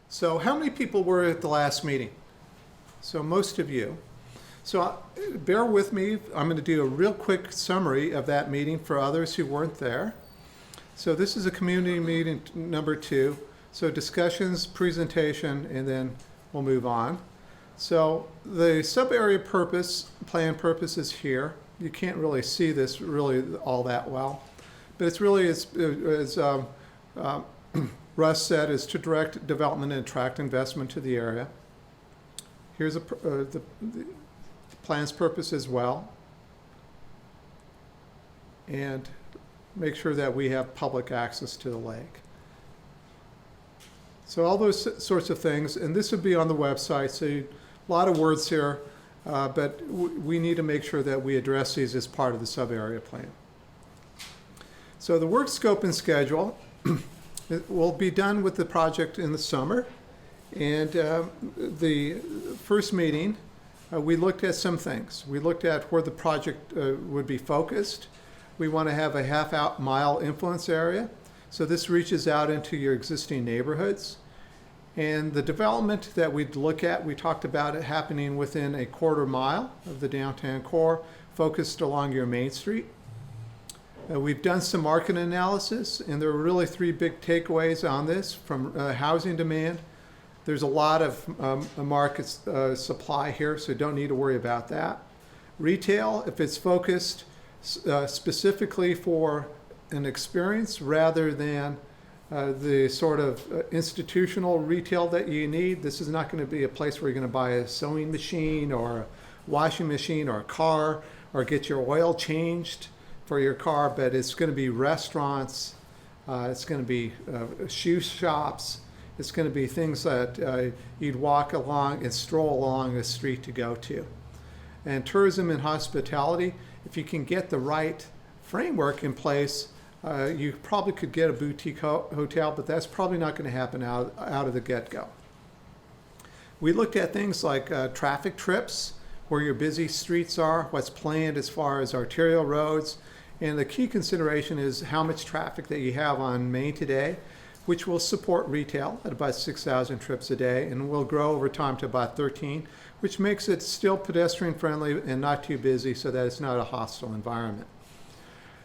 So how many people were at the last meeting? So most of you. So bear with me. I'm going to do a real quick summary of that meeting for others who weren't there. So this is a community meeting number 2. So discussions, presentation, and then we'll move on. So the sub-area plan purpose is here. You can't really see this really all that well. But it's really, as Russ said, is to direct development and attract investment to the area. Here's the plan's purpose as well. And make sure that we have public access to the lake. So all those sorts of things, and this would be on the website, so a lot of words here, but we need to make sure that we address these as part of the sub-area plan. So the work scope and schedule will be done with the project in the summer. And the first meeting, we looked at some things. We looked at where the project would be focused. We want to have a half-mile influence area. So this reaches out into your existing neighborhoods. And the development that we'd look at, we talked about it happening within a quarter mile of the downtown core, focused along your main street. We've done some market analysis, and there are really 3 big takeaways on this from housing demand. There's a lot of market supply here, so don't need to worry about that. Retail, if it's focused specifically for an experience rather than the sort of institutional retail that you need, this is not going to be a place where you're going to buy a sewing machine or a washing machine or a car or get your oil changed for your car, but it's going to be restaurants, it's going to be shoe shops, it's going to be things that you'd walk along and stroll along the street to go to. And tourism and hospitality, if you can get the right framework in place, you probably could get a boutique hotel, but that's probably not going to happen out of the get-go. We looked at things like traffic trips, where your busy streets are, what's planned as far as arterial roads, and the key consideration is how much traffic that you have on Main today, which will support retail at about 6,000 trips a day, and will grow over time to about 13, which makes it still pedestrian friendly and not too busy so that it's not a hostile environment.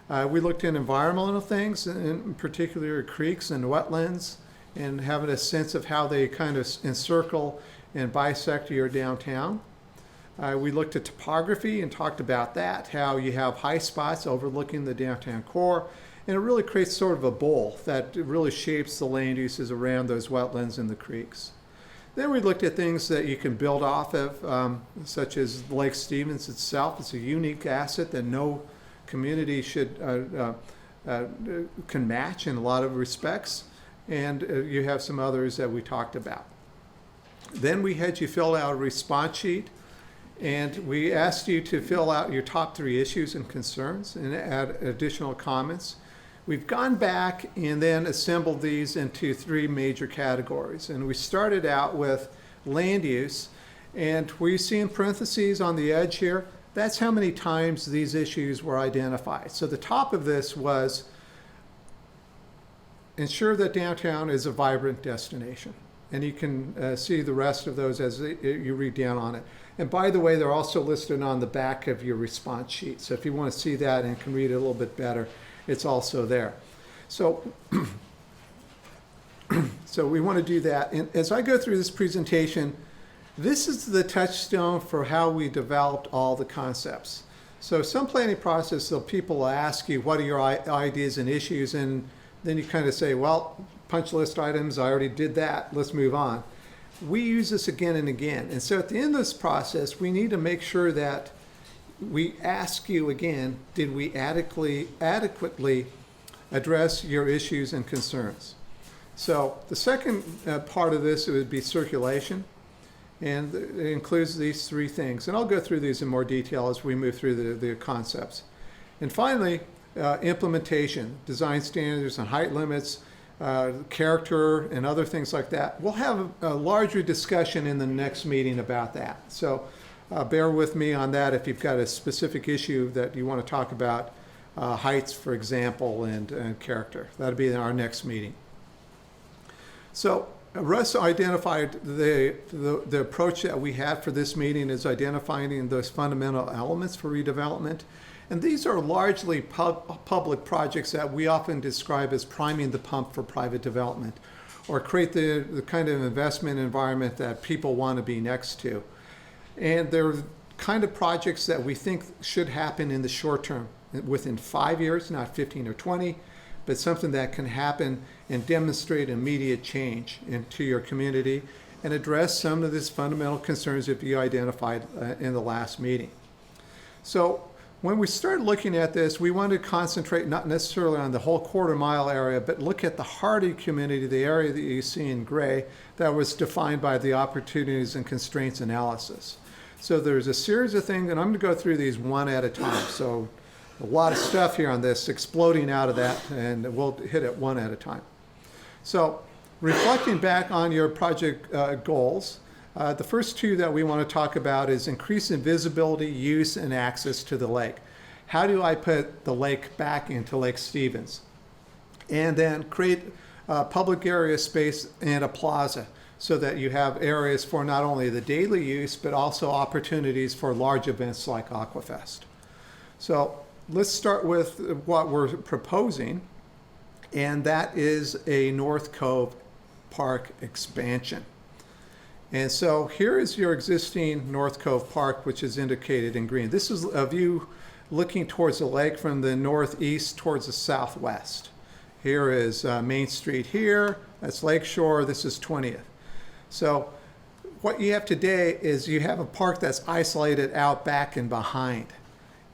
We looked at environmental things, in particular creeks and wetlands, and having a sense of how they kind of encircle and bisect your downtown. We looked at topography and talked about that, how you have high spots overlooking the downtown core, and it really creates sort of a bowl that really shapes the land uses around those wetlands and the creeks. Then we looked at things that you can build off of, such as Lake Stevens itself. It's a unique asset that no community can match in a lot of respects, and you have some others that we talked about. Then we had you fill out a response sheet, and we asked you to fill out your top 3 issues and concerns and add additional comments. We've gone back and then assembled these into 3 major categories, and we started out with land use, and where you see in parentheses on the edge here, that's how many times these issues were identified. So the top of this was ensure that downtown is a vibrant destination. And you can see the rest of those as you read down on it. And by the way, they're also listed on the back of your response sheet. So if you want to see that and can read it a little bit better, it's also there. So, so we want to do that. And as I go through this presentation, this is the touchstone for how we developed all the concepts. So some planning process, so people will ask you, what are your ideas and issues? And then you kind of say, well, punch list items, I already did that, let's move on. We use this again and again. And so at the end of this process, we need to make sure that we ask you again, did we adequately address your issues and concerns? So the second part of this would be circulation. And it includes these 3 things. And I'll go through these in more detail as we move through the concepts. And finally, implementation, design standards and height limits, character and other things like that. We'll have a larger discussion in the next meeting about that. So bear with me on that if you've got a specific issue that you want to talk about, heights, for example, and character. That'll be in our next meeting. So Russ identified the approach that we had for this meeting is identifying those fundamental elements for redevelopment. And these are largely public projects that we often describe as priming the pump for private development, or create the kind of investment environment that people want to be next to. And they're kind of projects that we think should happen in the short term, within 5 years, not 15 or 20, but something that can happen and demonstrate immediate change into your community and address some of these fundamental concerns that you identified in the last meeting. So when we started looking at this, we wanted to concentrate not necessarily on the whole quarter-mile area, but look at the Hardy community, the area that you see in gray, that was defined by the opportunities and constraints analysis. So there's a series of things, and I'm going to go through these one at a time. So a lot of stuff here on this exploding out of that, and we'll hit it one at a time. So reflecting back on your project goals, the first two that we want to talk about is increasing visibility, use, and access to the lake. How do I put the lake back into Lake Stevens? And then create a public area space and a plaza so that you have areas for not only the daily use, but also opportunities for large events like Aquafest. So let's start with what we're proposing, and that is a North Cove Park expansion. And so here is your existing North Cove Park, which is indicated in green. This is a view looking towards the lake from the northeast towards the southwest. Here is Main Street here, that's Lakeshore, this is 20th. So what you have today is you have a park that's isolated out back and behind.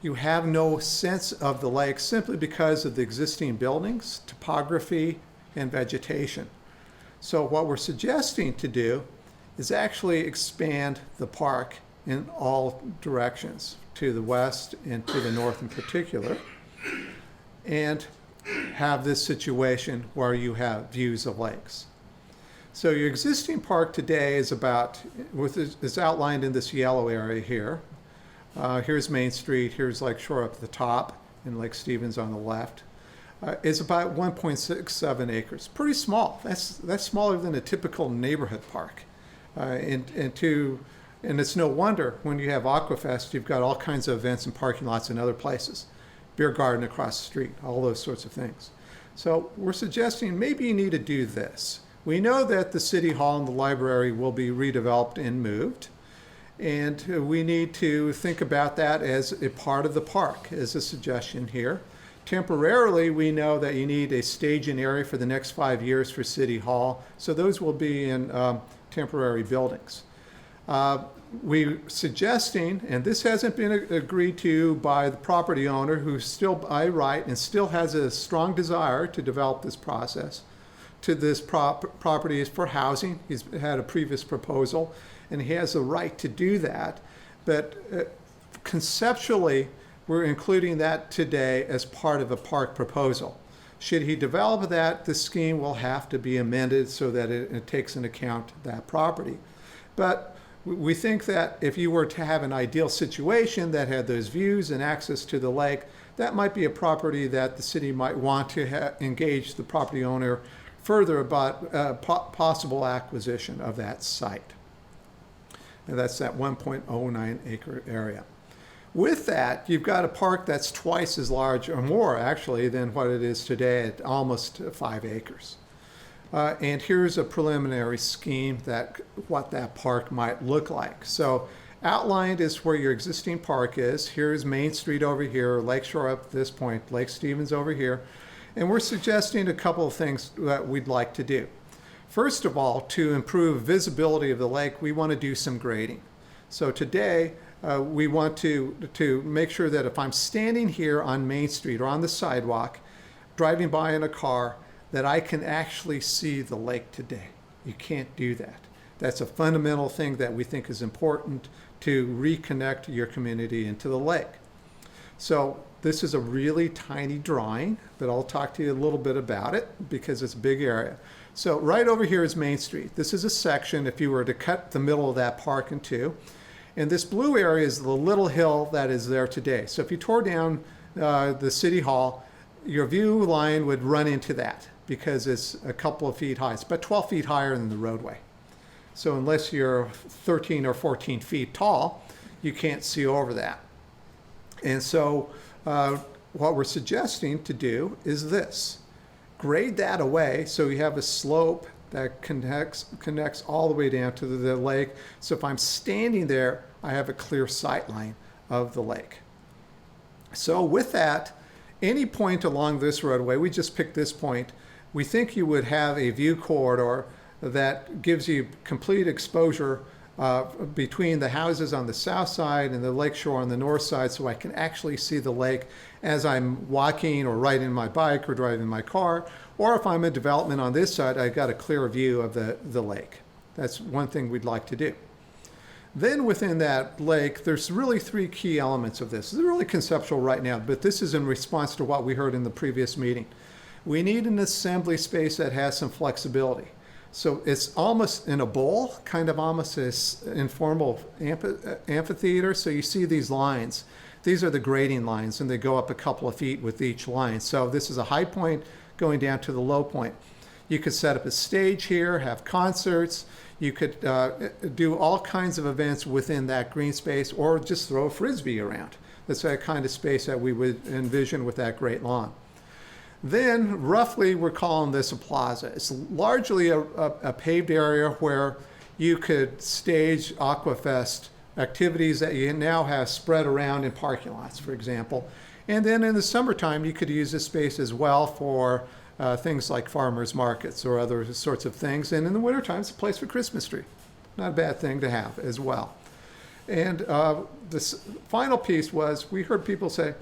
You have no sense of the lake simply because of the existing buildings, topography, and vegetation. So what we're suggesting to do is actually expand the park in all directions, to the west and to the north in particular, and have this situation where you have views of lakes. So your existing park today is is outlined in this yellow area here. Here's Main Street, here's Lakeshore up at the top, and Lake Stevens on the left. Is about 1.67 acres. Pretty small. That's smaller than a typical neighborhood park. And it's no wonder when you have Aquafest, you've got all kinds of events and parking lots in other places. Beer garden across the street, all those sorts of things. So we're suggesting maybe you need to do this. We know that the City Hall and the library will be redeveloped and moved. And we need to think about that as a part of the park, as a suggestion here. Temporarily, we know that you need a staging area for the next 5 years for City Hall. So those will be in temporary buildings. We're suggesting, and this hasn't been agreed to by the property owner, who still by right and still has a strong desire to develop this process, to this property is for housing. He's had a previous proposal, and he has the right to do that. But conceptually, we're including that today as part of a park proposal. Should he develop that, the scheme will have to be amended so that it takes into account that property. But we think that if you were to have an ideal situation that had those views and access to the lake, that might be a property that the city might want to engage the property owner further about possible acquisition of that site. And that's that 1.09 acre area. With that, you've got a park that's twice as large, or more actually, than what it is today at almost 5 acres. And here's a preliminary scheme that what that park might look like. So outlined is where your existing park is. Here's Main Street over here, Lakeshore up at this point, Lake Stevens over here. And we're suggesting a couple of things that we'd like to do. First of all, to improve visibility of the lake, we want to do some grading. So today, we want to make sure that if I'm standing here on Main Street or on the sidewalk, driving by in a car, that I can actually see the lake today. You can't do that. That's a fundamental thing that we think is important to reconnect your community into the lake. So this is a really tiny drawing, but I'll talk to you a little bit about it because it's a big area. So right over here is Main Street. This is a section if you were to cut the middle of that park in two. And this blue area is the little hill that is there today. So if you tore down the City Hall, your view line would run into that because it's a couple of feet high. It's about 12 feet higher than the roadway. So unless you're 13 or 14 feet tall, you can't see over that. And so what we're suggesting to do is this. Grade that away so you have a slope that connects all the way down to the lake. So if I'm standing there, I have a clear sight line of the lake. So with that, any point along this roadway, we just picked this point, we think you would have a view corridor that gives you complete exposure between the houses on the south side and the lake shore on the north side, so I can actually see the lake as I'm walking or riding my bike or driving my car. Or if I'm in development on this side, I've got a clear view of the lake. That's one thing we'd like to do. Then within that lake, there's really three key elements of this. This is really conceptual right now, but this is in response to what we heard in the previous meeting. We need an assembly space that has some flexibility. So it's almost in a bowl, kind of almost this informal amphitheater. So you see these lines. These are the grading lines, and they go up a couple of feet with each line. So this is a high point going down to the low point. You could set up a stage here, have concerts. You could do all kinds of events within that green space, or just throw a Frisbee around. That's that kind of space that we would envision with that great lawn. Then, roughly, we're calling this a plaza. It's largely a paved area where you could stage Aquafest activities that you now have spread around in parking lots, for example. And then in the summertime, you could use this space as well for things like farmers markets or other sorts of things. And in the wintertime, it's a place for Christmas tree. Not a bad thing to have as well. And this final piece was, we heard people say,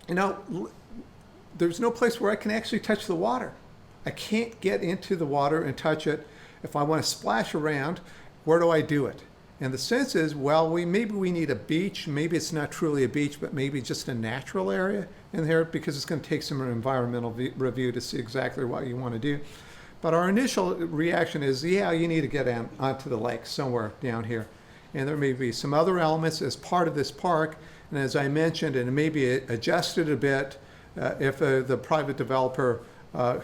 you know, there's no place where I can actually touch the water. I can't get into the water and touch it. If I want to splash around, where do I do it? And the sense is, well, maybe we need a beach. Maybe it's not truly a beach, but maybe just a natural area in there, because it's going to take some environmental review to see exactly what you want to do. But our initial reaction is, yeah, you need to get onto the lake somewhere down here. And there may be some other elements as part of this park. And as I mentioned, and it may be adjusted a bit if the private developer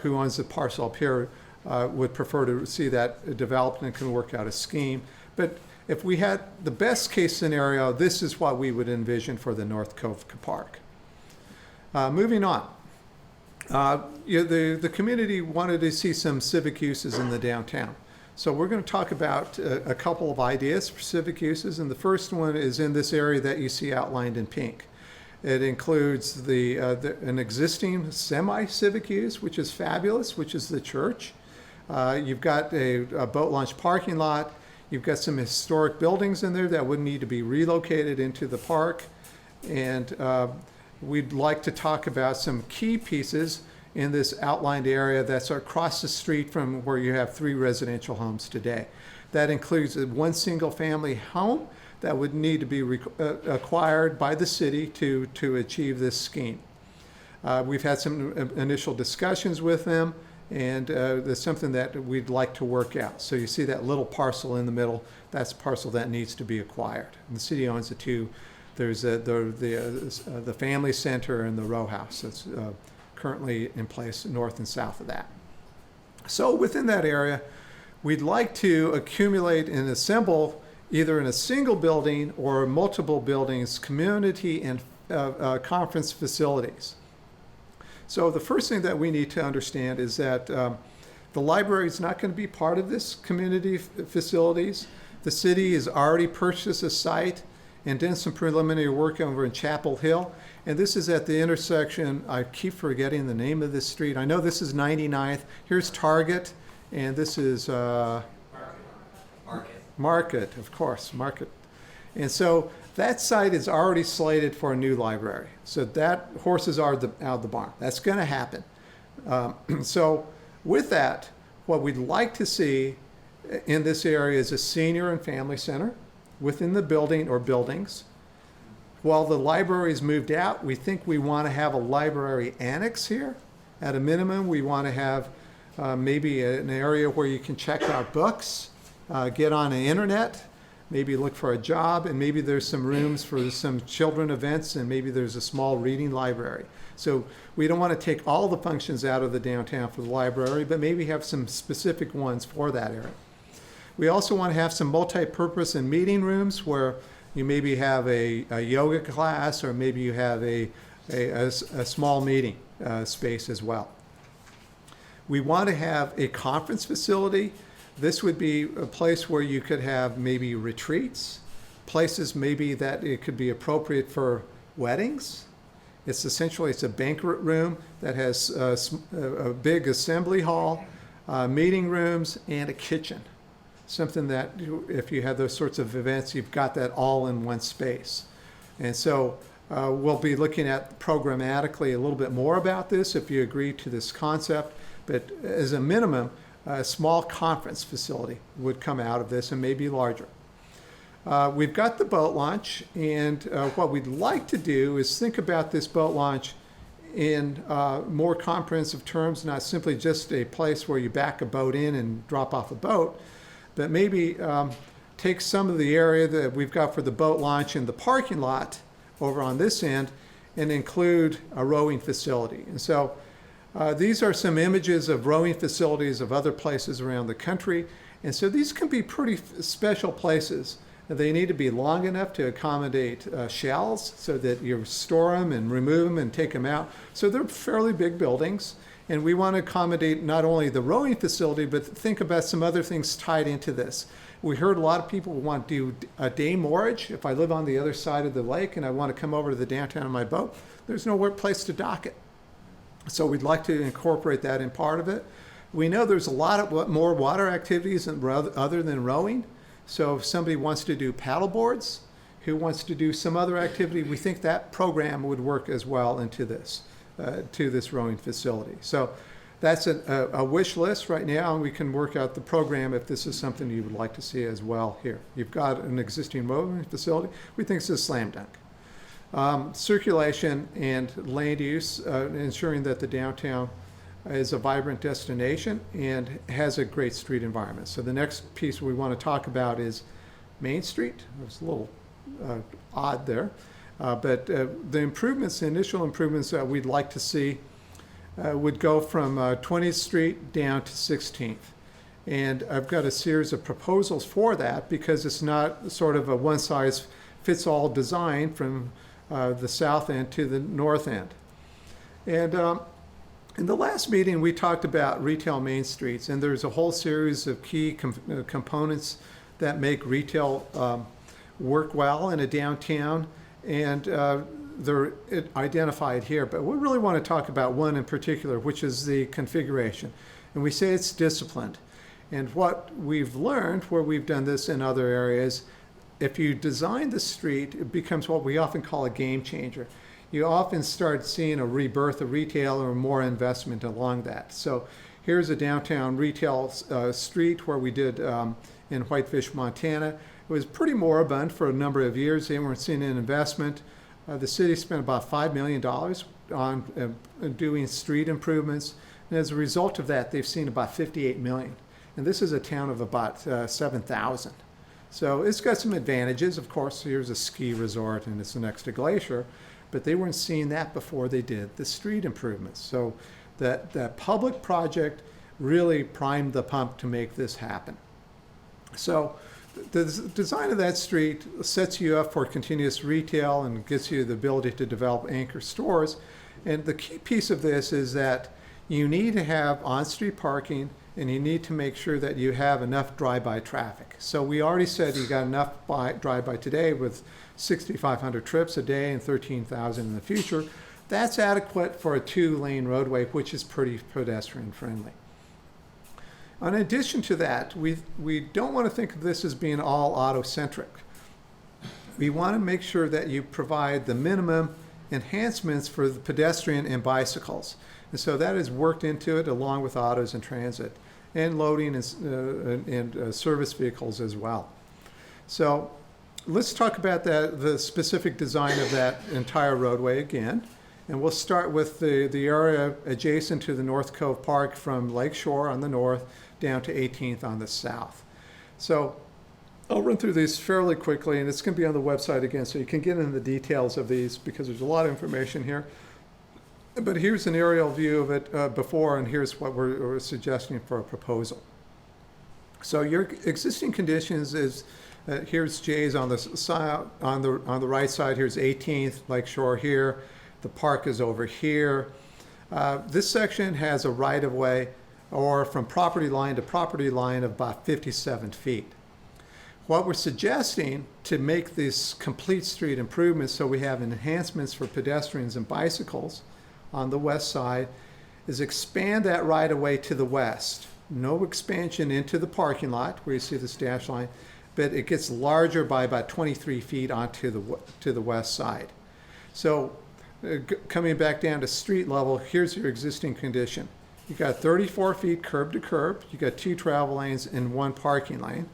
who owns the parcel up here would prefer to see that developed and can work out a scheme. But if we had the best case scenario, this is what we would envision for the North Cove Park. Moving on. The community wanted to see some civic uses in the downtown. So we're going to talk about a couple of ideas for civic uses, and the first one is in this area that you see outlined in pink. It includes an existing semi-civic use, which is fabulous, which is the church. You've got a boat launch parking lot. You've got some historic buildings in there that would need to be relocated into the park. And we'd like to talk about some key pieces in this outlined area that's across the street from where you have 3 residential homes today. That includes one single family home that would need to be acquired by the city to achieve this scheme. We've had some initial discussions with them, and there's something that we'd like to work out. So you see that little parcel in the middle, that's a parcel that needs to be acquired. And the city owns the 2. There's the family center and the row house that's currently in place north and south of that. So within that area, we'd like to accumulate and assemble either in a single building or multiple buildings, community and conference facilities. So the first thing that we need to understand is that the library is not going to be part of this community facilities. The city has already purchased a site and done some preliminary work over in Chapel Hill. And this is at the intersection, I keep forgetting the name of this street. I know this is 99th. Here's Target, and this is Market, of course, Market. And so that site is already slated for a new library. So that horses are out of the barn. That's going to happen. So with that, what we'd like to see in this area is a senior and family center within the building or buildings. While the library is moved out, we think we want to have a library annex here. At a minimum, we want to have maybe an area where you can check out books, get on the internet, maybe look for a job, and maybe there's some rooms for some children events, and maybe there's a small reading library. So we don't want to take all the functions out of the downtown for the library, but maybe have some specific ones for that area. We also want to have some multi-purpose and meeting rooms where you maybe have a yoga class, or maybe you have a small meeting space as well. We want to have a conference facility. This would be a place where you could have maybe retreats, places maybe that it could be appropriate for weddings. It's a banquet room that has a big assembly hall, meeting rooms, and a kitchen. Something that if you have those sorts of events, you've got that all in one space. And so we'll be looking at programmatically a little bit more about this if you agree to this concept. But as a minimum, a small conference facility would come out of this, and maybe larger. We've got the boat launch, and what we'd like to do is think about this boat launch in more comprehensive terms, not simply just a place where you back a boat in and drop off a boat, but maybe take some of the area that we've got for the boat launch in the parking lot over on this end and include a rowing facility. And so these are some images of rowing facilities of other places around the country. And so these can be pretty special places. They need to be long enough to accommodate shells so that you store them and remove them and take them out. So they're fairly big buildings. And we want to accommodate not only the rowing facility, but think about some other things tied into this. We heard a lot of people want to do a day moorage. If I live on the other side of the lake and I want to come over to the downtown on my boat, there's nowhere place to dock it. So we'd like to incorporate that in part of it. We know there's a lot of more water activities other than rowing. So if somebody wants to do paddle boards, who wants to do some other activity, we think that program would work as well into this, to this rowing facility. So that's a wish list right now, and we can work out the program if this is something you would like to see as well here. You've got an existing rowing facility. We think it's a slam dunk. Circulation and land use, ensuring that the downtown is a vibrant destination and has a great street environment. So the next piece we want to talk about is Main Street. It was a little odd there, but the improvements, the initial improvements that we'd like to see would go from 20th Street down to 16th. And I've got a series of proposals for that because it's not sort of a one-size-fits-all design from the south end to the north end. And in the last meeting, we talked about retail main streets, and there's a whole series of key components that make retail work well in a downtown, and they're identified here. But we really want to talk about one in particular, which is the configuration. And we say it's disciplined. And what we've learned, where we've done this in other areas, if you design the street, it becomes what we often call a game changer. You often start seeing a rebirth of retail or more investment along that. So here's a downtown retail street where we did in Whitefish, Montana. It was pretty moribund for a number of years. They weren't seeing an investment. The city spent about $5 million on doing street improvements. And as a result of that, they've seen about $58 million. And this is a town of about 7,000. So it's got some advantages. Of course, here's a ski resort and it's next to Glacier, but they weren't seeing that before they did the street improvements. So that public project really primed the pump to make this happen. So the design of that street sets you up for continuous retail and gives you the ability to develop anchor stores. And the key piece of this is that you need to have on-street parking, and you need to make sure that you have enough drive-by traffic. So we already said you got enough drive-by today with 6,500 trips a day and 13,000 in the future. That's adequate for a 2-lane roadway, which is pretty pedestrian friendly. In addition to that, we don't want to think of this as being all auto-centric. We want to make sure that you provide the minimum enhancements for the pedestrian and bicycles. And so that is worked into it along with autos and transit and loading and service vehicles as well. So let's talk about the specific design of that entire roadway again. And we'll start with the area adjacent to the North Cove Park from Lake Shore on the north down to 18th on the south. So I'll run through these fairly quickly, and it's going to be on the website again, so you can get into the details of these because there's a lot of information here. But here's an aerial view of it before, and here's what we're suggesting for a proposal. So your existing conditions is, here's Jay's on the side, on the right side. Here's 18th Lakeshore here. The park is over here. This section has a right-of-way, or from property line to property line, of about 57 feet. What we're suggesting to make this complete street improvements, so we have enhancements for pedestrians and bicycles on the west side, is expand that right-of-way to the west. No expansion into the parking lot where you see this dash line, but it gets larger by about 23 feet onto the west side. So coming back down to street level, here's your existing condition. You got 34 feet curb to curb. You got 2 travel lanes and 1 parking lane.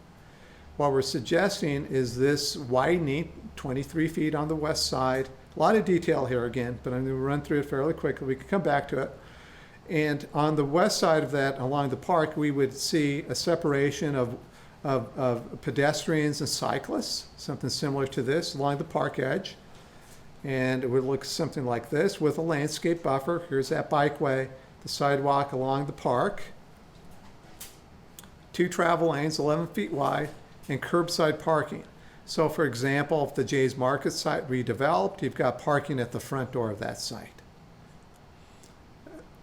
What we're suggesting is this widening, 23 feet on the west side. A lot of detail here again, but I'm going to run through it fairly quickly. We can come back to it. And on the west side of that, along the park, we would see a separation of pedestrians and cyclists, something similar to this, along the park edge. And it would look something like this with a landscape buffer. Here's that bikeway, the sidewalk along the park, 2 travel lanes, 11 feet wide, and curbside parking. So for example, if the Jay's Market site redeveloped, you've got parking at the front door of that site.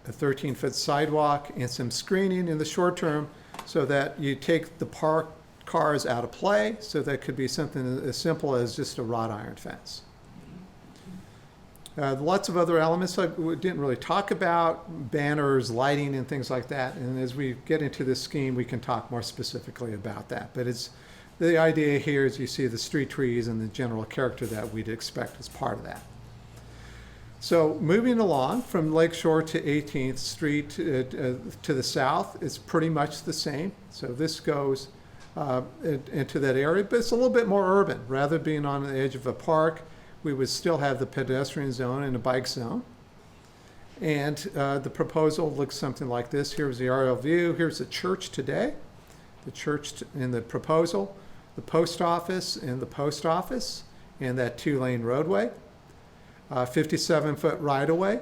A 13-foot sidewalk and some screening in the short term so that you take the parked cars out of play, so that could be something as simple as just a wrought iron fence. Lots of other elements I didn't really talk about, banners, lighting, and things like that. And as we get into this scheme, we can talk more specifically about that. But it's the idea here is you see the street trees and the general character that we'd expect as part of that. So moving along from Lakeshore to 18th Street to the south, it's pretty much the same. So this goes into that area, but it's a little bit more urban. Rather than being on the edge of a park, we would still have the pedestrian zone and a bike zone. And the proposal looks something like this. Here's the aerial view. Here's the church today, the church in the proposal, the post office and the post office, and that 2-lane roadway. 57-foot right-of-way,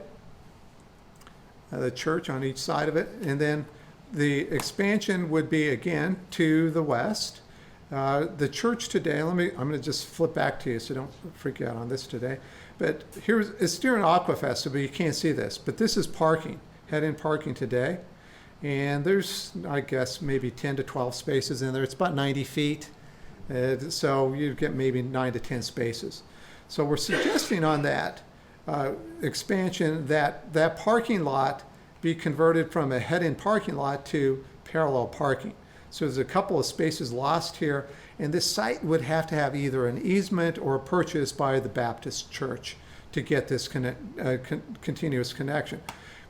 the church on each side of it. And then the expansion would be, again, to the west. The church today, I'm going to just flip back to you so don't freak out on this today. But it's during Aquafest, so you can't see this. But this is parking, head-in parking today. And there's, I guess, maybe 10 to 12 spaces in there. It's about 90 feet. So you get maybe 9 to 10 spaces. So we're suggesting on that expansion that parking lot be converted from a head-in parking lot to parallel parking. So there's a couple of spaces lost here, and this site would have to have either an easement or a purchase by the Baptist Church to get this continuous connection.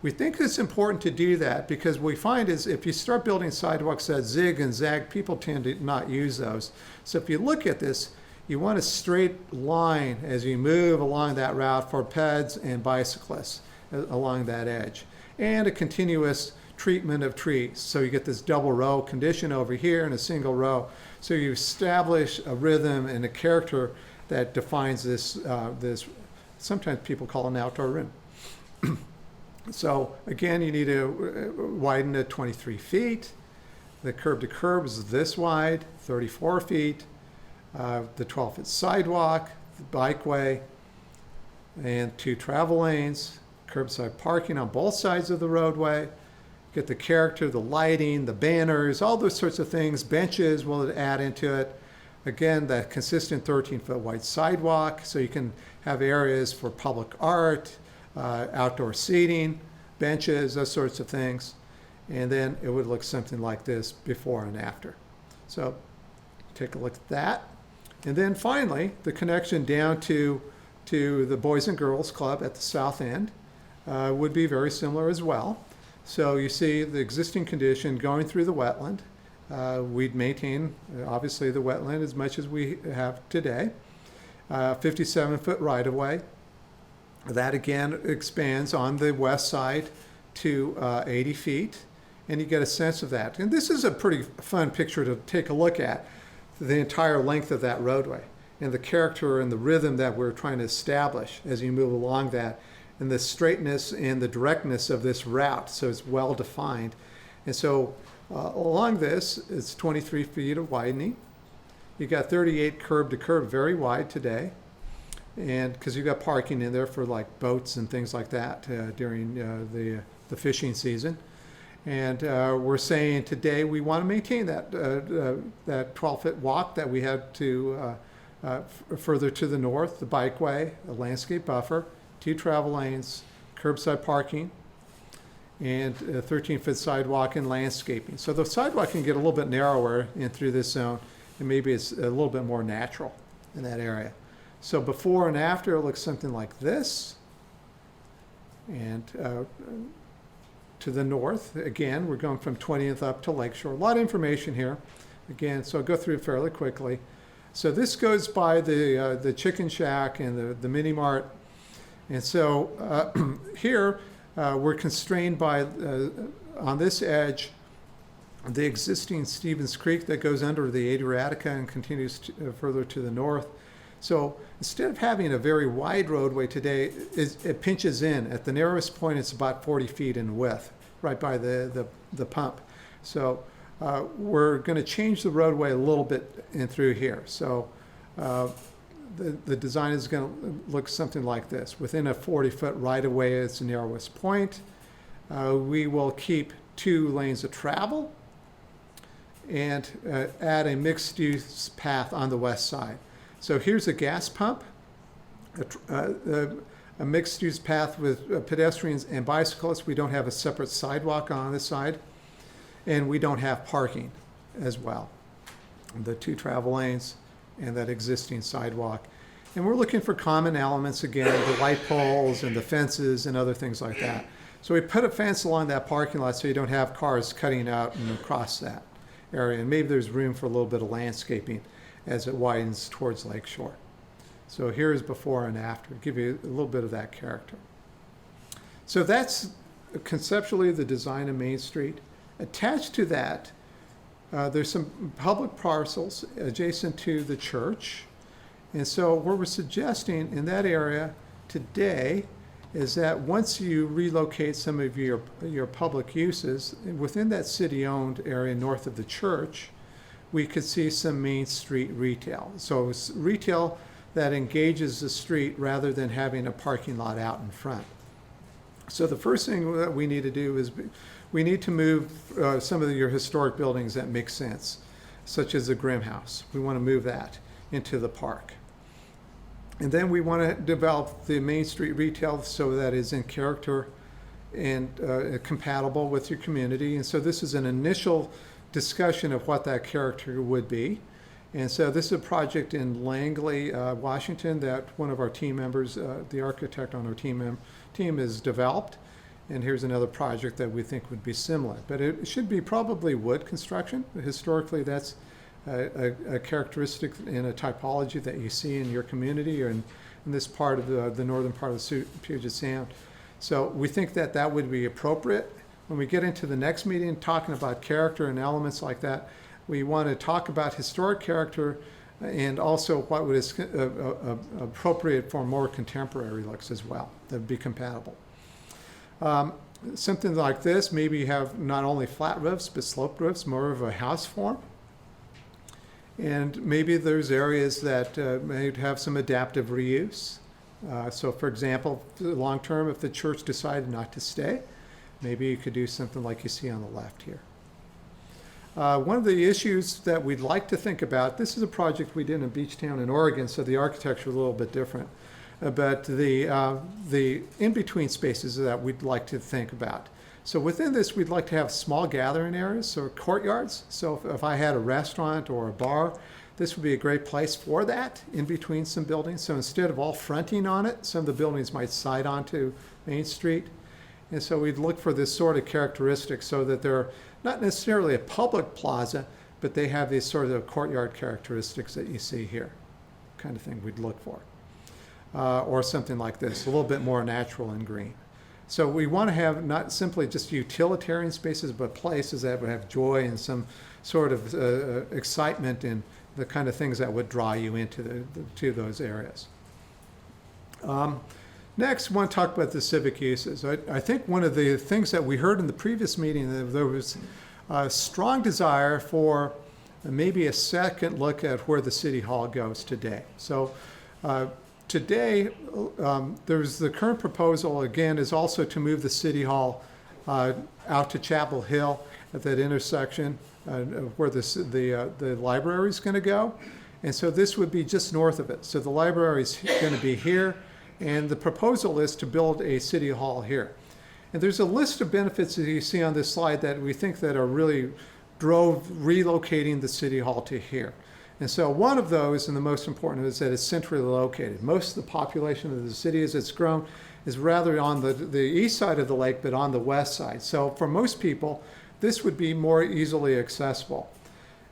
We think it's important to do that because what we find is if you start building sidewalks that zig and zag, people tend to not use those. So if you look at this, you want a straight line as you move along that route for peds and bicyclists along that edge, and a continuous treatment of trees. So you get this double row condition over here and a single row. So you establish a rhythm and a character that defines this, sometimes people call it an outdoor room. So again, you need to widen it 23 feet. The curb to curb is this wide, 34 feet. The 12-foot sidewalk, the bikeway, and 2 travel lanes, curbside parking on both sides of the roadway. Get the character, the lighting, the banners, all those sorts of things. Benches will add into it. Again, that consistent 13-foot wide sidewalk, so you can have areas for public art, outdoor seating, benches, those sorts of things. And then it would look something like this before and after. So take a look at that. And then finally, the connection down to the Boys and Girls Club at the south end would be very similar as well. So you see the existing condition going through the wetland. We'd maintain, obviously, the wetland as much as we have today. 57-foot right-of-way. That, again, expands on the west side to 80 feet. And you get a sense of that. And this is a pretty fun picture to take a look at. The entire length of that roadway and the character and the rhythm that we're trying to establish as you move along that and the straightness and the directness of this route, so it's well defined. And so along this, it's 23 feet of widening. You got 38 curb to curb, very wide today, and because you got parking in there for like boats and things like that during the fishing season. And we're saying today we want to maintain that 12-foot walk that we had to further to the north, the bikeway, a landscape buffer, 2 travel lanes, curbside parking, and a 13-foot sidewalk and landscaping. So the sidewalk can get a little bit narrower in through this zone, and maybe it's a little bit more natural in that area. So before and after, it looks something like this. And to the north, again, we're going from 20th up to Lakeshore. A lot of information here. Again, so I'll go through it fairly quickly. So this goes by the Chicken Shack and the Mini Mart. And so here, we're constrained by, on this edge, the existing Stevens Creek that goes under the Adriatica and continues further to the north. So instead of having a very wide roadway today, it pinches in. At the narrowest point, it's about 40 feet in width, right by the pump. So we're going to change the roadway a little bit in through here. So the design is going to look something like this. Within a 40-foot right-of-way, it's the narrowest point. We will keep 2 lanes of travel and add a mixed-use path on the west side. So here's a gas pump, a mixed-use path with pedestrians and bicyclists. We don't have a separate sidewalk on this side, and we don't have parking as well. The 2 travel lanes and that existing sidewalk. And we're looking for common elements again, the light poles and the fences and other things like that. So we put a fence along that parking lot so you don't have cars cutting out and across that area. And maybe there's room for a little bit of landscaping as it widens towards Lakeshore. So here's before and after, give you a little bit of that character. So that's conceptually the design of Main Street. Attached to that, there's some public parcels adjacent to the church. And so what we're suggesting in that area today is that once you relocate some of your public uses within that city-owned area north of the church, we could see some Main Street retail. So it's retail that engages the street rather than having a parking lot out in front. So the first thing that we need to do is we need to move some of your historic buildings that make sense, such as the Grimm House. We want to move that into the park. And then we want to develop the Main Street retail so that is in character and compatible with your community. And so this is an initial discussion of what that character would be. And so this is a project in Langley, Washington, that one of our team members, the architect on our team has developed. And here's another project that we think would be similar. But it should be probably wood construction. Historically, that's a characteristic and a typology that you see in your community or in this part of the northern part of the Puget Sound. So we think that that would be appropriate. When we get into the next meeting talking about character and elements like that, we want to talk about historic character and also what is appropriate for more contemporary looks as well that would be compatible. Something like this, maybe you have not only flat roofs but sloped roofs, more of a house form. And maybe there's areas that may have some adaptive reuse. So for example, long term, if the church decided not to stay, maybe you could do something like you see on the left here. One of the issues that we'd like to think about, this is a project we did in Beachtown in Oregon, so the architecture is a little bit different. But the in-between spaces that we'd like to think about. So within this, we'd like to have small gathering areas, so courtyards. So if I had a restaurant or a bar, this would be a great place for that in between some buildings. So instead of all fronting on it, some of the buildings might side onto Main Street. And so we'd look for this sort of characteristic so that they're not necessarily a public plaza, but they have these sort of courtyard characteristics that you see here, kind of thing we'd look for. Or something like this, a little bit more natural and green. So we want to have not simply just utilitarian spaces, but places that would have joy and some sort of excitement and the kind of things that would draw you into to those areas. Next, I want to talk about the civic uses. I think one of the things that we heard in the previous meeting, that there was a strong desire for maybe a second look at where the city hall goes today. So today, there's the current proposal, again, is also to move the city hall out to Chapel Hill at that intersection where the library is going to go. And so this would be just north of it. So the library is going to be here, and the proposal is to build a city hall here. And there's a list of benefits that you see on this slide that we think that are really drove relocating the city hall to here. And so one of those, and the most important, is that it's centrally located. Most of the population of the city as it's grown is rather on the east side of the lake, but on the west side. So for most people, this would be more easily accessible.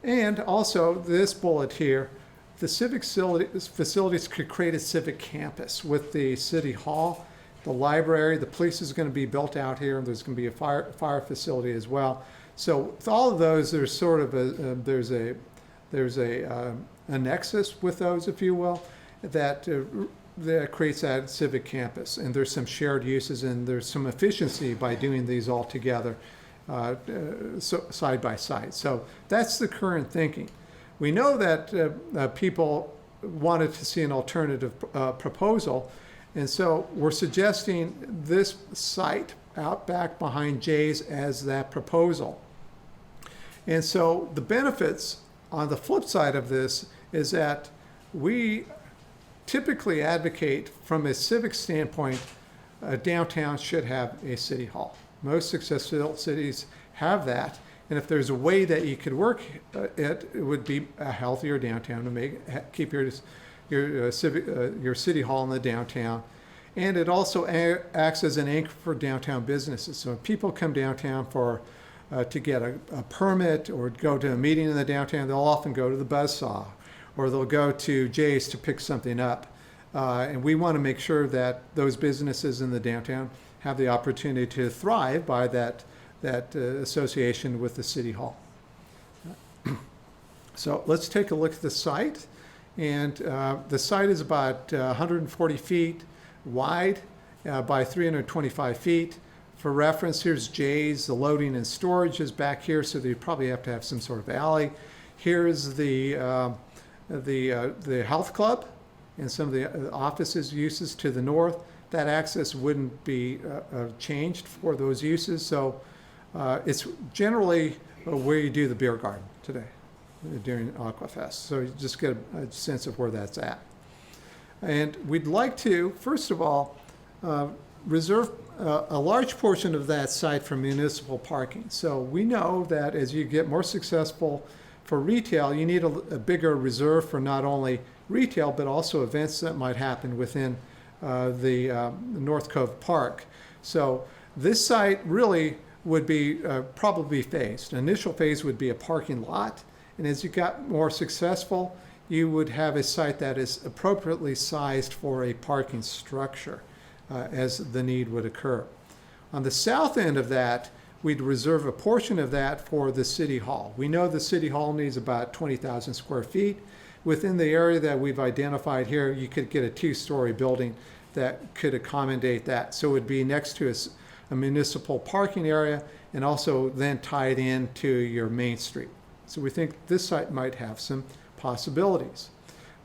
And also this bullet here, the civic facilities could create a civic campus with the city hall, the library, the police is going to be built out here, and there's going to be a fire facility as well. So with all of those, there's sort of a nexus with those, if you will, that creates that civic campus. And there's some shared uses, and there's some efficiency by doing these all together side by side. So that's the current thinking. We know that people wanted to see an alternative proposal, and so we're suggesting this site out back behind Jay's as that proposal. And so the benefits on the flip side of this is that we typically advocate from a civic standpoint, a downtown should have a city hall. Most successful cities have that. And if there's a way that you could work it would be a healthier downtown to keep your city hall in the downtown. And it also acts as an anchor for downtown businesses. So when people come downtown to get a permit or go to a meeting in the downtown, they'll often go to the Buzzsaw, or they'll go to Jay's to pick something up. And we want to make sure that those businesses in the downtown have the opportunity to thrive by that association with the city hall. So let's take a look at the site. And the site is about 140 feet wide by 325 feet. For reference, here's Jay's. The loading and storage is back here, so you probably have to have some sort of alley. Here's the health club and some of the offices uses to the north. That access wouldn't be changed for those uses, so it's generally where you do the beer garden today during Aquafest. So you just get a sense of where that's at. And we'd like to, first of all, reserve a large portion of that site for municipal parking. So we know that as you get more successful for retail, you need a bigger reserve for not only retail, but also events that might happen within the North Cove Park. So this site really would be probably phased. An initial phase would be a parking lot, and as you got more successful, you would have a site that is appropriately sized for a parking structure as the need would occur. On the south end of that, we'd reserve a portion of that for the city hall. We know the city hall needs about 20,000 square feet. Within the area that we've identified here, you could get a two-story building that could accommodate that. So it would be next to a municipal parking area and also then tied into your main street. So we think this site might have some possibilities.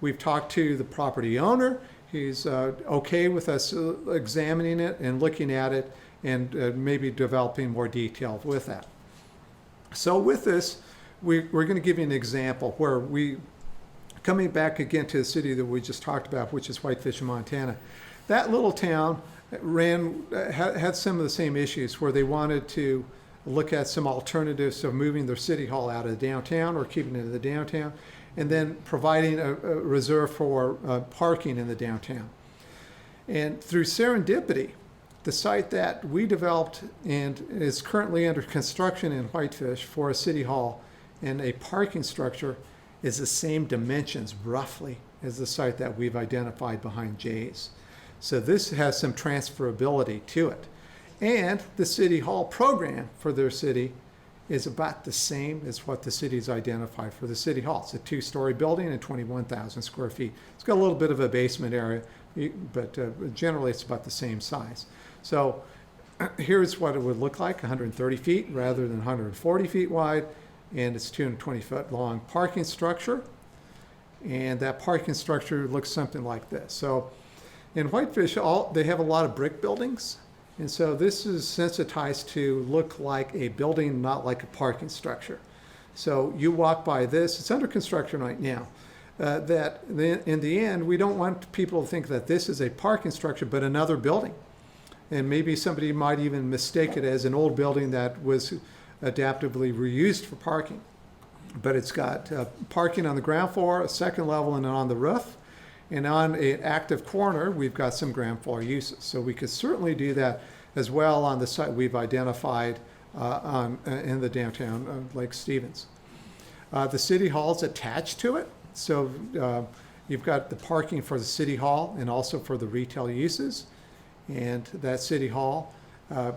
We've talked to the property owner. He's okay with us examining it and looking at it and maybe developing more detail with that. So with this, we're going to give you an example where coming back again to the city that we just talked about, which is Whitefish, Montana. That little town had some of the same issues where they wanted to look at some alternatives of moving their city hall out of the downtown or keeping it in the downtown, and then providing a reserve for parking in the downtown. And through serendipity, the site that we developed and is currently under construction in Whitefish for a city hall and a parking structure is the same dimensions roughly as the site that we've identified behind Jay's. So this has some transferability to it. And the city hall program for their city is about the same as what the city's identified for the city hall. It's a two-story building and 21,000 square feet. It's got a little bit of a basement area, but generally it's about the same size. So here's what it would look like: 130 feet rather than 140 feet wide, and it's 220-foot long parking structure. And that parking structure looks something like this. So in Whitefish, they have a lot of brick buildings, and so this is sensitized to look like a building, not like a parking structure. So you walk by this, it's under construction right now. In the end, we don't want people to think that this is a parking structure, but another building. And maybe somebody might even mistake it as an old building that was adaptively reused for parking. But it's got parking on the ground floor, a second level, and on the roof. And on an active corner, we've got some ground floor uses. So we could certainly do that as well on the site we've identified in the downtown Lake Stevens. The city hall's attached to it. So you've got the parking for the city hall and also for the retail uses. And that city hall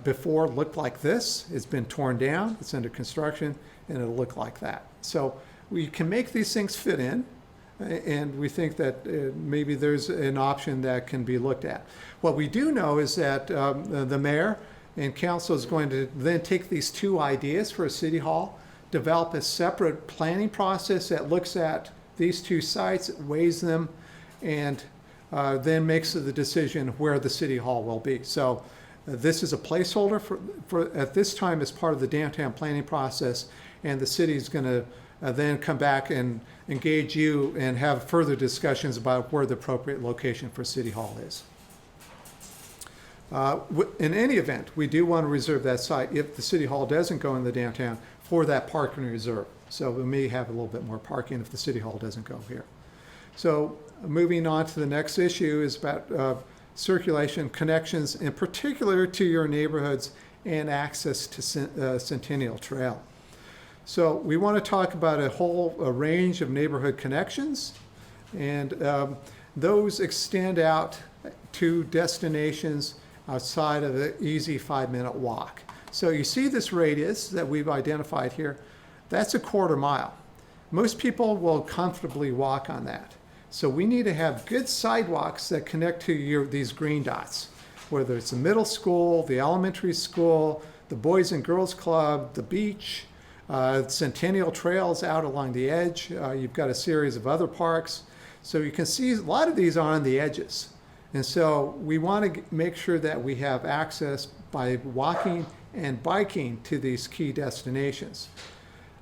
before looked like this. It's been torn down, it's under construction, and it'll look like that. So we can make these things fit in, and we think that maybe there's an option that can be looked at. What we do know is that the mayor and council is going to then take these two ideas for a city hall, develop a separate planning process that looks at these two sites, weighs them, and then makes the decision where the city hall will be. So this is a placeholder for at this time as part of the downtown planning process, and the city is going to then come back and engage you and have further discussions about where the appropriate location for city hall is. In any event, we do want to reserve that site if the city hall doesn't go in the downtown for that parking reserve. So we may have a little bit more parking if the city hall doesn't go here. So moving on to the next issue is about circulation connections, in particular to your neighborhoods and access to Centennial Trail. So we want to talk about a range of neighborhood connections, and those extend out to destinations outside of an easy 5-minute walk. So you see this radius that we've identified here, that's a 1/4 mile. Most people will comfortably walk on that. So we need to have good sidewalks that connect to these green dots, whether it's the middle school, the elementary school, the Boys and Girls Club, the beach, Centennial Trails out along the edge. You've got a series of other parks. So you can see a lot of these are on the edges. And so we want to make sure that we have access by walking and biking to these key destinations.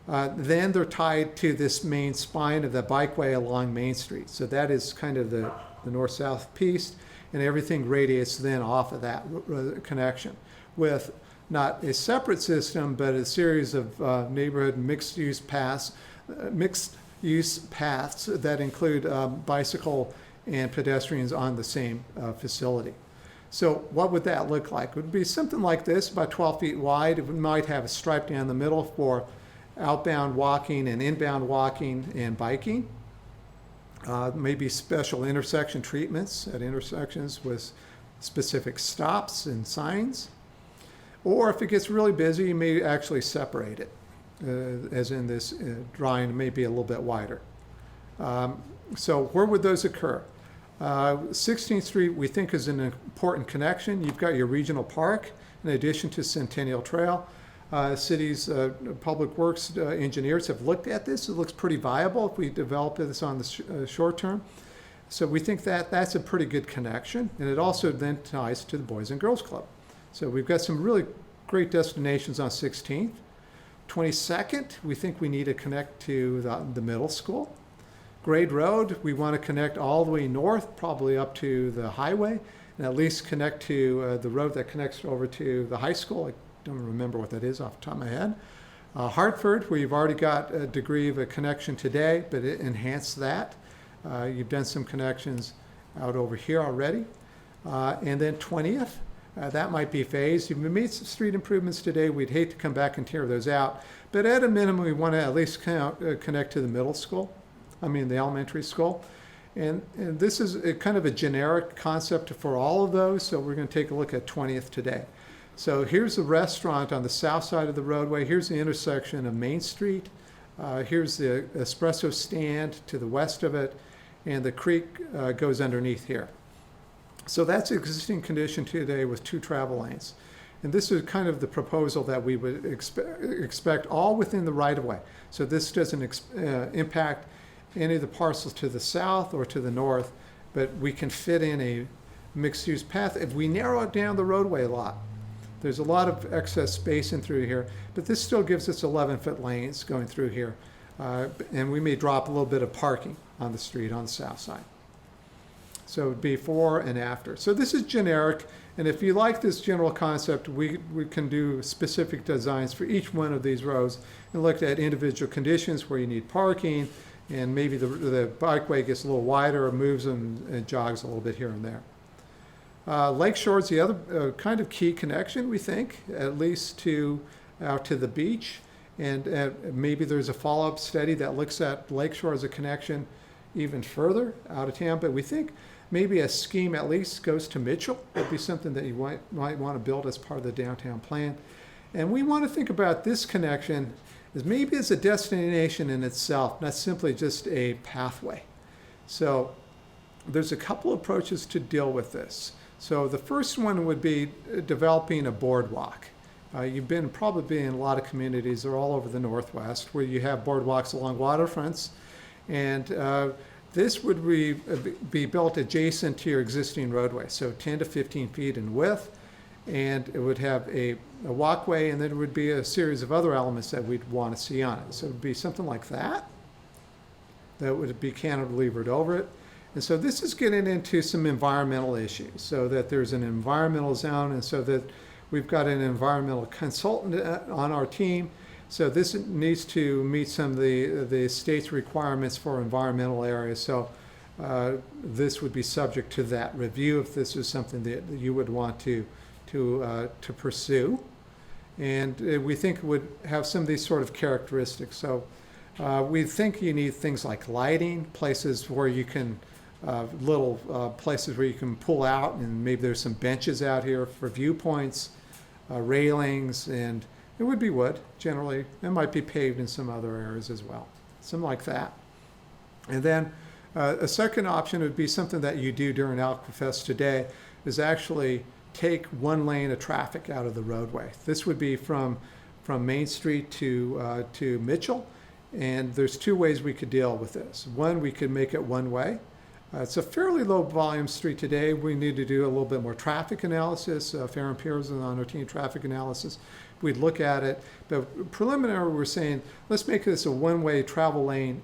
Then they're tied to this main spine of the bikeway along Main Street. So that is kind of the north-south piece, and everything radiates then off of that connection with not a separate system, but a series of neighborhood mixed-use paths that include bicycle and pedestrians on the same facility. So what would that look like? It would be something like this, about 12 feet wide. It might have a stripe down the middle for outbound walking and inbound walking and biking. Maybe special intersection treatments at intersections with specific stops and signs. Or if it gets really busy, you may actually separate it, as in this drawing, it may be a little bit wider. So where would those occur? 16th Street, we think, is an important connection. You've got your regional park, in addition to Centennial Trail. City's public works engineers have looked at this. It looks pretty viable if we develop this on the short term. So we think that that's a pretty good connection. And it also then ties to the Boys and Girls Club. So we've got some really great destinations on 16th. 22nd, we think we need to connect to the middle school. Grade Road, we want to connect all the way north, probably up to the highway, and at least connect to the road that connects over to the high school. I don't remember what that is off the top of my head. Hartford, where you've already got a degree of a connection today, but it enhanced that. You've done some connections out over here already. And then 20th, that might be phased. You've made some street improvements today. We'd hate to come back and tear those out. But at a minimum, we want to at least connect to the middle school. The elementary school. And this is kind of a generic concept for all of those. So we're going to take a look at 20th today. So here's the restaurant on the south side of the roadway. Here's the intersection of Main Street. Here's the espresso stand to the west of it. And the creek goes underneath here. So that's existing condition today with 2 travel lanes. And this is kind of the proposal that we would expect all within the right-of-way. So this doesn't impact any of the parcels to the south or to the north, but we can fit in a mixed-use path if we narrow it down the roadway a lot. There's a lot of excess space in through here, but this still gives us 11-foot lanes going through here. And we may drop a little bit of parking on the street on the south side. So before and after. So this is generic, and if you like this general concept, we can do specific designs for each one of these roads and look at individual conditions where you need parking, and maybe the bikeway gets a little wider or moves and jogs a little bit here and there. Lakeshore is the other kind of key connection, we think, at least out to the beach. And maybe there's a follow-up study that looks at Lakeshore as a connection even further out of town. But we think maybe a scheme at least goes to Mitchell. That'd be something that you might want to build as part of the downtown plan. And we want to think about this connection as maybe as a destination in itself, not simply just a pathway. So there's a couple approaches to deal with this. So the first one would be developing a boardwalk. You've probably been in a lot of communities, they're all over the Northwest, where you have boardwalks along waterfronts. And this would be built adjacent to your existing roadway, so 10 to 15 feet in width. And it would have a walkway, and then there would be a series of other elements that we'd want to see on it. So it would be something like that. That would be cantilevered over it. And so this is getting into some environmental issues, so that there's an environmental zone, and so that we've got an environmental consultant on our team. So this needs to meet some of the state's requirements for environmental areas. So this would be subject to that review if this is something that you would want to pursue. And we think it would have some of these sort of characteristics. So we think you need things like lighting, places where you can places where you can pull out, and maybe there's some benches out here for viewpoints, railings, and it would be wood generally. It might be paved in some other areas as well, something like that. And then a second option would be something that you do during Aquafest today, is actually take one lane of traffic out of the roadway. This would be from Main Street to Mitchell, and there's 2 ways we could deal with this. One, we could make it one way. It's a fairly low volume street today. We need to do a little bit more traffic analysis. Farron Pearson on our team traffic analysis. We'd look at it, but preliminary we're saying, let's make this a one-way travel lane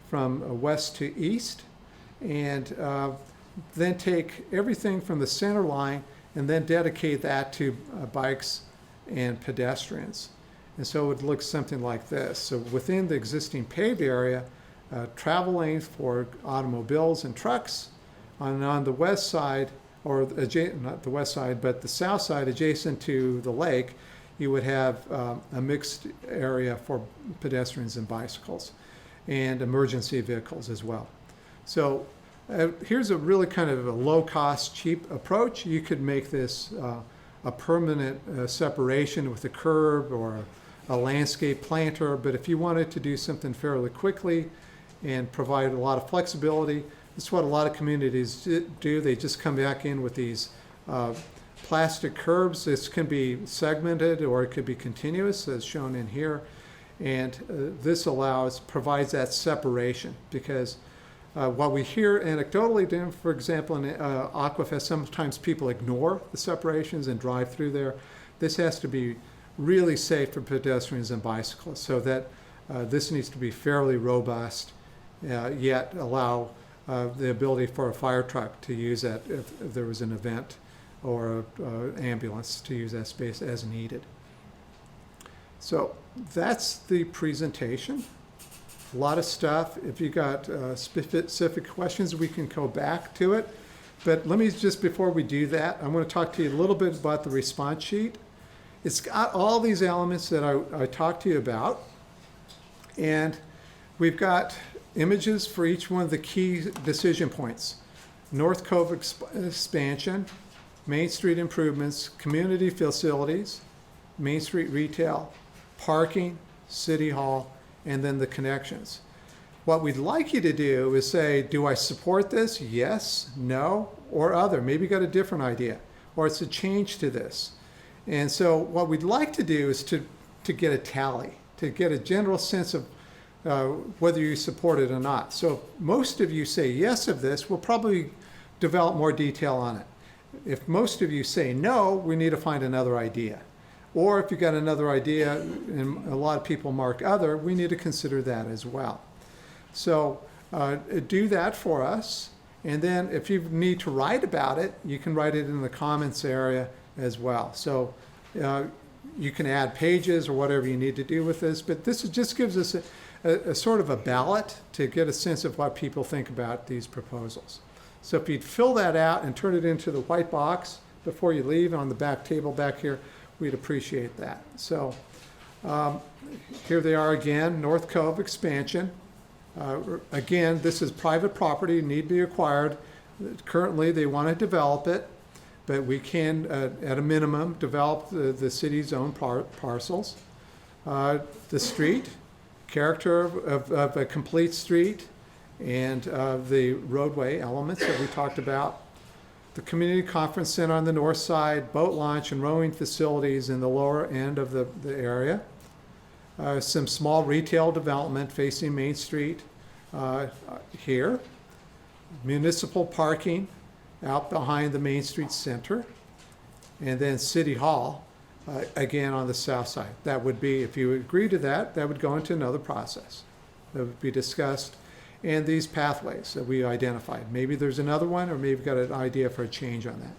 from west to east, and then take everything from the center line and then dedicate that to bikes and pedestrians. And so it would look something like this. So within the existing paved area, travel lanes for automobiles and trucks. On the west side, or not the west side, but the south side adjacent to the lake, you would have a mixed area for pedestrians and bicycles and emergency vehicles as well. So here's a really kind of a low-cost, cheap approach. You could make this a permanent separation with a curb or a landscape planter, but if you wanted to do something fairly quickly and provide a lot of flexibility, that's what a lot of communities do. They just come back in with these plastic curbs. This can be segmented or it could be continuous, as shown in here. And this provides that separation, because what we hear anecdotally, for example, in Aquafest, sometimes people ignore the separations and drive through there. This has to be really safe for pedestrians and bicyclists, so that this needs to be fairly robust, yet allow the ability for a fire truck to use that if there was an event, or an ambulance to use that space as needed. So that's the presentation. A lot of stuff. If you got specific questions, we can go back to it. But let me just, before we do that, I want to talk to you a little bit about the response sheet. It's got all these elements that I talked to you about. And we've got images for each one of the key decision points. North Cove expansion, Main Street improvements, community facilities, Main Street retail, parking, City Hall, and then the connections. What we'd like you to do is say, do I support this? Yes, no, or other. Maybe you got a different idea, or it's a change to this. And so what we'd like to do is to get a tally, to get a general sense of whether you support it or not. So if most of you say yes of this, we'll probably develop more detail on it. If most of you say no, we need to find another idea. Or if you've got another idea and a lot of people mark other, we need to consider that as well. So do that for us. And then if you need to write about it, you can write it in the comments area as well. So you can add pages or whatever you need to do with this, but this just gives us a sort of a ballot to get a sense of what people think about these proposals. So if you'd fill that out and turn it into the white box before you leave on the back table back here, we'd appreciate that. So here they are again, North Cove expansion. Again, this is private property, need to be acquired. Currently, they want to develop it, but we can, at a minimum, develop the city's own parcels. The street, character of a complete street, and the roadway elements that we talked about. The community conference center on the north side, boat launch and rowing facilities in the lower end of the area. Some small retail development facing Main Street here. Municipal parking out behind the Main Street Center. And then City Hall, again on the south side. That would be, if you agree to that, that would go into another process that would be discussed. And these pathways that we identified. Maybe there's another one, or maybe you've got an idea for a change on that.